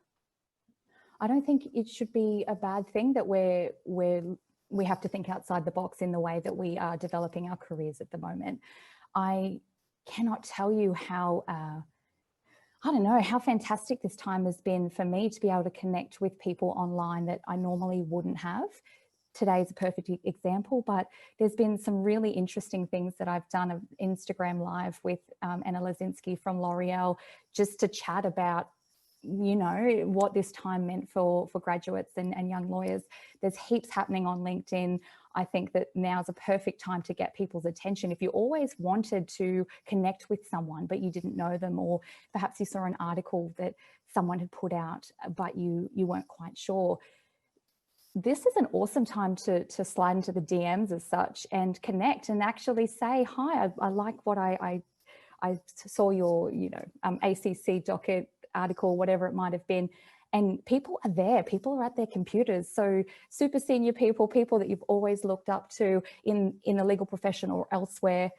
a bad thing that we have to think outside the box in the way that we are developing our careers at the moment. I cannot tell you how I don't know how fantastic this time has been for me to be able to connect with people online that I normally wouldn't have. Today's a perfect example, but there's been some really interesting things that I've done of Instagram Live with Anna Lazinski from L'Oreal, just to chat about, you know, what this time meant for graduates and young lawyers. There's heaps happening on LinkedIn. I think that now's a perfect time to get people's attention. If you always wanted to connect with someone, but you didn't know them, or perhaps you saw an article that someone had put out, but you weren't quite sure, this is an awesome time to slide into the DMs as such and connect and actually say, hi, I like what I saw your, you know, ACC docket article, whatever it might have been. And people are there, people are at their computers. So super senior people that you've always looked up to in the legal profession or elsewhere,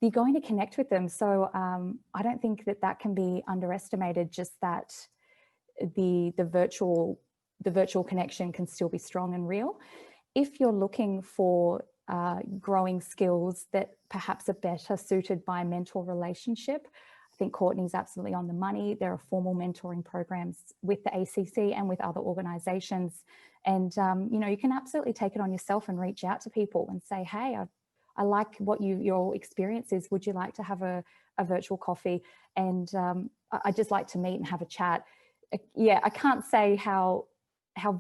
you're going to connect with them. So I don't think that can be underestimated, just that the virtual connection can still be strong and real. If you're looking for growing skills that perhaps are better suited by a mentor relationship, I think Courtney's absolutely on the money. There are formal mentoring programs with the ACC and with other organisations. And, you know, you can absolutely take it on yourself and reach out to people and say, hey, I like what your experience is. Would you like to have a virtual coffee? And I'd just like to meet and have a chat. Yeah, I can't say how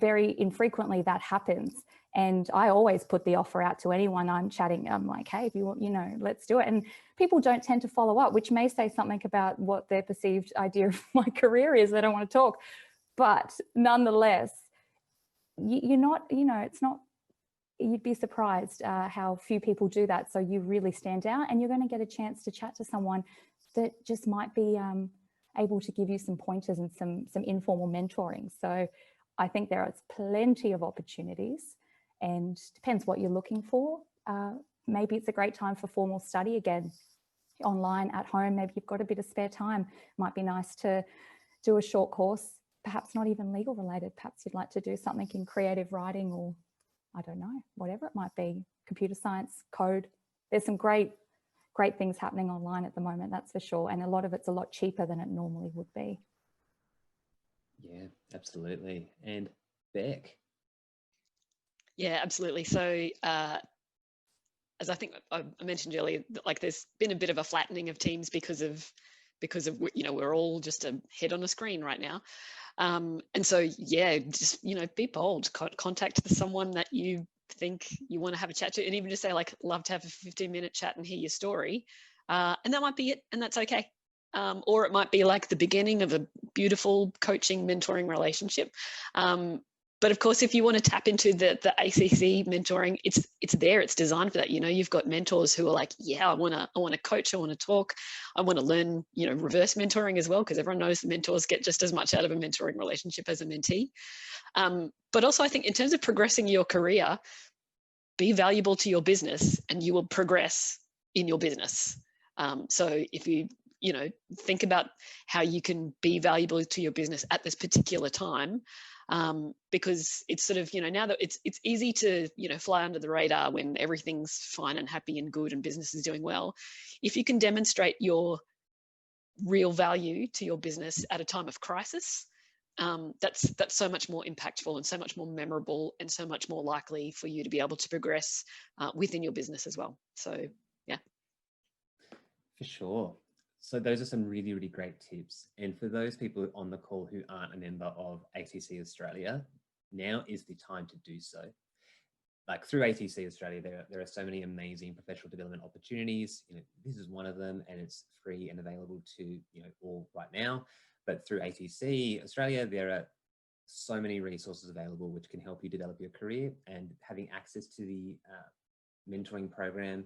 very infrequently that happens. And I always put the offer out to anyone I'm chatting. I'm like, hey, if you want, you know, let's do it. And people don't tend to follow up, which may say something about what their perceived idea of my career is. They don't want to talk. But nonetheless, you're not, you know, it's not, you'd be surprised how few people do that. So you really stand out, and you're going to get a chance to chat to someone that just might be able to give you some pointers and some informal mentoring. So I think there is plenty of opportunities, and depends what you're looking for. Maybe it's a great time for formal study again, online at home. Maybe you've got a bit of spare time. Might be nice to do a short course, perhaps not even legal related. Perhaps you'd like to do something in creative writing, or I don't know, whatever it might be, computer science, code. There's some great things happening online at the moment, that's for sure. And a lot of it's a lot cheaper than it normally would be. Yeah, absolutely. And Beck. Yeah, absolutely. So as I think I mentioned earlier, like there's been a bit of a flattening of teams because of you know, we're all just a head on a screen right now. And so, yeah, just, you know, be bold, contact someone that you think you want to have a chat to, and even just say, like, love to have a 15-minute chat and hear your story. And that might be it, and that's okay. Or it might be like the beginning of a beautiful coaching, mentoring relationship. But of course, if you want to tap into the ACC mentoring, it's there. It's designed for that. You know, you've got mentors who are like, yeah, I want to coach, I want to talk, I want to learn, you know, reverse mentoring as well, because everyone knows the mentors get just as much out of a mentoring relationship as a mentee. But also, I think in terms of progressing your career, be valuable to your business, and you will progress in your business. So if you know, think about how you can be valuable to your business at this particular time. Because it's sort of, you know, now that it's easy to, you know, fly under the radar when everything's fine and happy and good and business is doing well. If you can demonstrate your real value to your business at a time of crisis, that's so much more impactful and so much more memorable and so much more likely for you to be able to progress within your business as well. So, yeah. For sure. So those are some really, really great tips. And for those people on the call who aren't a member of ACC Australia, now is the time to do so. Like through ACC Australia, there are so many amazing professional development opportunities. You know, this is one of them, and it's free and available to, you know, all right now. But through ACC Australia, there are so many resources available which can help you develop your career, and having access to the mentoring program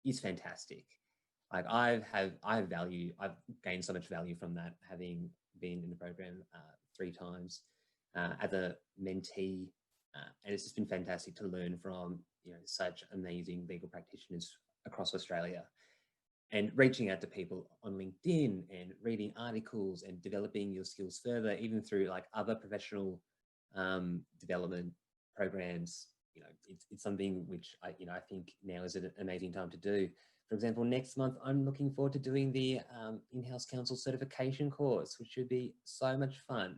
is fantastic. Like I've gained so much value from that, having been in the program 3 times as a mentee And it's just been fantastic to learn from, such amazing legal practitioners across Australia, and reaching out to people on LinkedIn and reading articles and developing your skills further, even through like other professional development programs. It's something which I think now is an amazing time to do. For example, next month, I'm looking forward to doing the in-house counsel certification course, which should be so much fun.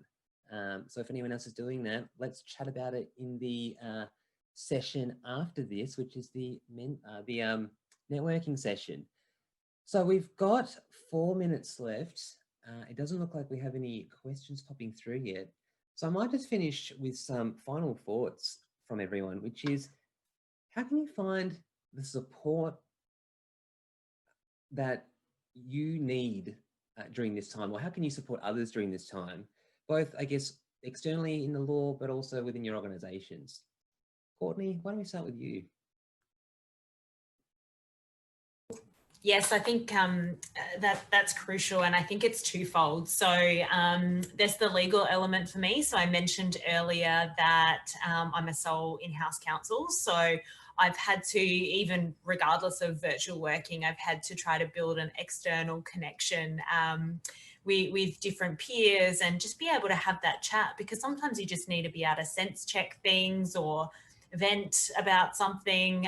So if anyone else is doing that, let's chat about it in the session after this, which is the networking session. So we've got 4 minutes left. It doesn't look like we have any questions popping through yet. So I might just finish with some final thoughts from everyone, which is, how can you find the support that you need during this time? Or how can you support others during this time? Both, I guess, externally in the law, but also within your organizations. Courtney, why don't we start with you? Yes, I think that's crucial, and I think it's twofold. So there's the legal element for me. So I mentioned earlier that I'm a sole in-house counsel. So I've had to, even regardless of virtual working, I've had to try to build an external connection with different peers and just be able to have that chat, because sometimes you just need to be able to sense check things or vent about something,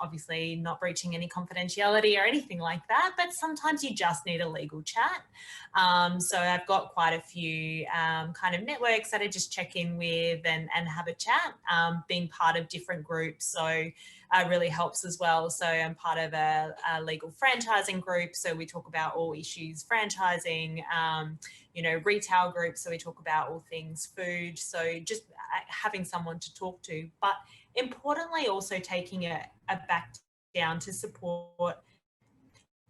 obviously not breaching any confidentiality or anything like that, but sometimes you just need a legal chat. So I've got quite a few kind of networks that I just check in with and have a chat, being part of different groups. So really helps as well. So I'm part of a legal franchising group. So we talk about all issues franchising, retail groups. So we talk about all things food. So just having someone to talk to, but importantly also taking it back down to support,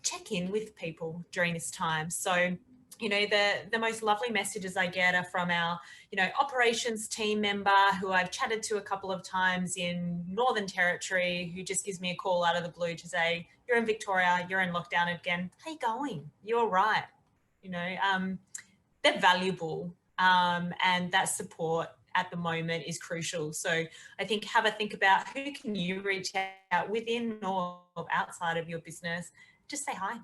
check in with people during this time. So the most lovely messages I get are from our, operations team member who I've chatted to a couple of times in Northern Territory, who just gives me a call out of the blue to say, you're in Victoria, you're in lockdown again. How you going? You're right. They're valuable, and that support at the moment is crucial. So I think have a think about who can you reach out within or outside of your business. Just say hi.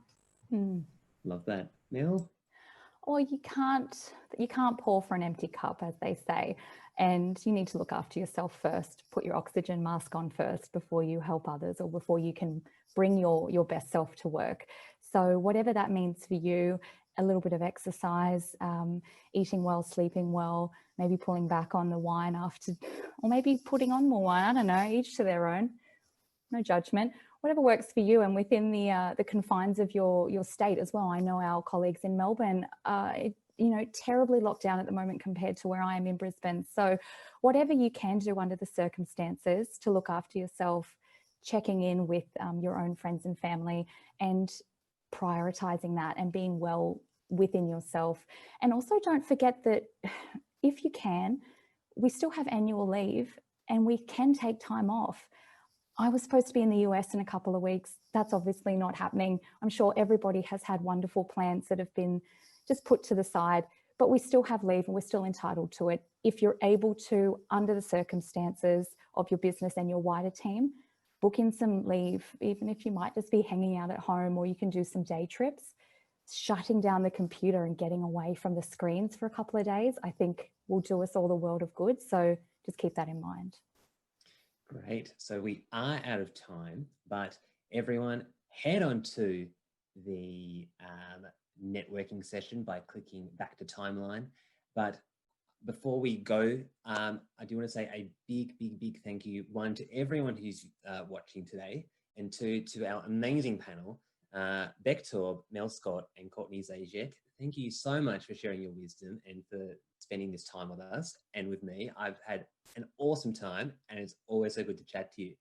Love that. Mel? Or you can't pour for an empty cup, as they say, and you need to look after yourself first. Put your oxygen mask on first before you help others, or before you can bring your best self to work. So whatever that means for you, a little bit of exercise, eating well, sleeping well, maybe pulling back on the wine after, or maybe putting on more wine. I don't know, each to their own. No judgment. Whatever works for you, and within the confines of your state as well. I know our colleagues in Melbourne are, terribly locked down at the moment compared to where I am in Brisbane. So whatever you can do under the circumstances to look after yourself, checking in with your own friends and family, and prioritizing that and being well within yourself. And also don't forget that if you can, we still have annual leave and we can take time off. I was supposed to be in the US in a couple of weeks. That's obviously not happening. I'm sure everybody has had wonderful plans that have been just put to the side, but we still have leave and we're still entitled to it. If you're able to, under the circumstances of your business and your wider team, book in some leave, even if you might just be hanging out at home, or you can do some day trips. Shutting down the computer and getting away from the screens for a couple of days, I think will do us all the world of good. So just keep that in mind. Great. So we are out of time, but everyone head on to the networking session by clicking back to timeline. But before we go, I do want to say a big thank you, one, to everyone who's watching today, and two, to our amazing panel, Beck Taub, Mel Scott, and Courtney Zajic. Thank you so much for sharing your wisdom and for spending this time with us and with me. I've had an awesome time, and it's always so good to chat to you.